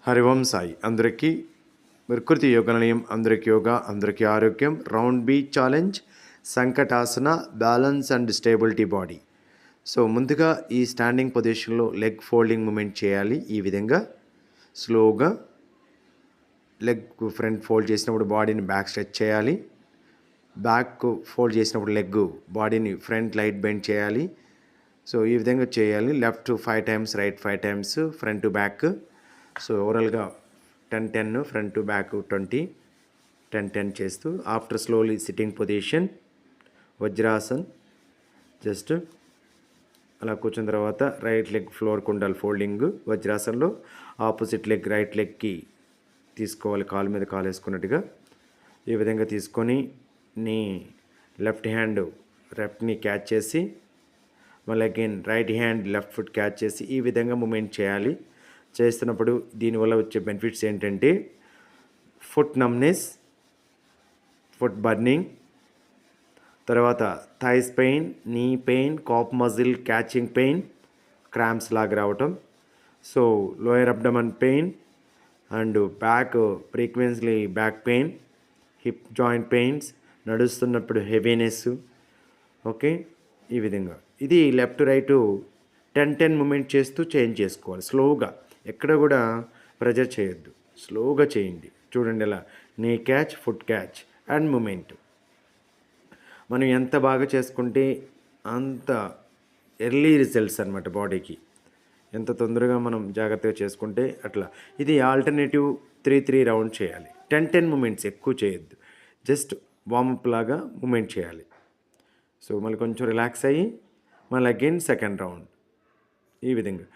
హరి ఓం సాయి అందరికీ ప్రకృతి యోగ నిలయం, అందరికీ యోగా, అందరికీ ఆరోగ్యం. Round B challenge, Sankatasana, balance and stability body. So ముందుగా ఈ స్టాండింగ్ పొజిషన్లో లెగ్ ఫోల్డింగ్ మూమెంట్ చేయాలి. ఈ విధంగా స్లోగా లెగ్ ఫ్రంట్ ఫోల్డ్ చేసినప్పుడు బాడీని బ్యాక్ స్ట్రెచ్ చేయాలి. బ్యాక్ ఫోల్డ్ చేసినప్పుడు లెగ్ బాడీని ఫ్రంట్ లైట్ బెండ్ చేయాలి. సో ఈ విధంగా చేయాలి. Left 5 times, right 5 times, front to back. So ఓవరాల్గా 10-10, ఫ్రంట్ టు బ్యాక్ 20, 10-10 చేస్తూ after slowly sitting position Vajrasan. Just అలా కూర్చున్న తర్వాత రైట్ లెగ్ ఫ్లోర్ కుండాలి ఫోల్డింగ్ వజ్రాసన్లో. ఆపోజిట్ లెగ్ రైట్ లెగ్కి తీసుకోవాలి, కాలు మీద కాలు వేసుకున్నట్టుగా. ఈ విధంగా తీసుకొని నీ లెఫ్ట్ హ్యాండ్ లెఫ్ట్ని క్యాచ్ చేసి మళ్ళీ again right hand left foot catch చేసి ఈ విధంగా మూమెంట్ చేయాలి. చేస్తున్నప్పుడు దీనివల్ల వచ్చే బెనిఫిట్స్ ఏంటంటే ఫుట్ నమ్నెస్, ఫుట్ బర్నింగ్, తర్వాత thighs pain, knee pain, calf muscle catching pain, cramps లాగా రావటం, so lower abdomen pain and back frequently back pain, hip joint pains, నడుస్తున్నప్పుడు హెవీనెస్. ఓకే, ఈ విధంగా ఇది లెఫ్ట్ రైట్ 10-10 మూమెంట్ చేస్తూ change చేసుకోవాలి స్లోగా. ఎక్కడ కూడా ప్రెజర్ చేయొద్దు, స్లోగా చేయండి. చూడండి ఎలా knee catch, foot catch and movement. మనం ఎంత బాగా చేసుకుంటే అంత ఎర్లీ రిజల్ట్స్ అనమాట బాడీకి. ఎంత తొందరగా మనం జాగ్రత్తగా చేసుకుంటే అట్లా. ఇది ఆల్టర్నేటివ్ 3-3 రౌండ్ చేయాలి. 10-10 మూమెంట్స్ ఎక్కువ చేయొద్దు, జస్ట్ వార్మప్ లాగా మూమెంట్ చేయాలి. సో మళ్ళీ కొంచెం రిలాక్స్ అయ్యి మళ్ళీ అగైన్ సెకండ్ రౌండ్ ఈ విధంగా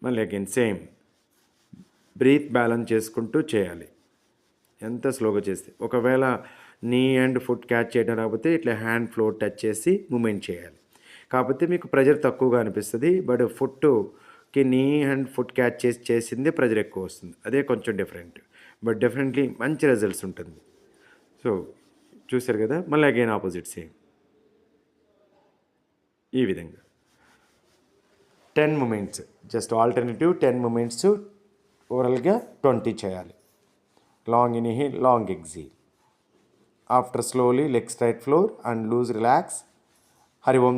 మళ్ళీ అగైన్ సేమ్ బ్రీత్ బ్యాలెన్స్ చేసుకుంటూ చేయాలి. ఎంత స్లోగా చేస్తే, ఒకవేళ నీ అండ్ ఫుట్ క్యాచ్ చేయడం రాకపోతే ఇట్లా హ్యాండ్ ఫ్లోర్ టచ్ చేసి మూమెంట్ చేయాలి. కాకపోతే మీకు ప్రెజర్ తక్కువగా అనిపిస్తుంది, బట్ ఫుట్కి నీ అండ్ ఫుట్ క్యాచ్ చేసిందే ప్రెజర్ ఎక్కువ వస్తుంది. అదే కొంచెం డిఫరెంట్, బట్ డెఫినెట్లీ మంచి రిజల్ట్స్ ఉంటుంది. సో చూసారు కదా, మళ్ళీ అగైన్ ఆపోజిట్ సేమ్ ఈ విధంగా 10 మూమెంట్స్, జస్ట్ ఆల్టర్నేటివ్ 10 మూమెంట్స్. ఓవరాల్గా 20 చేయాలి. Long inhale, long exhale. After slowly leg straight floor and loose relax. Hari Om.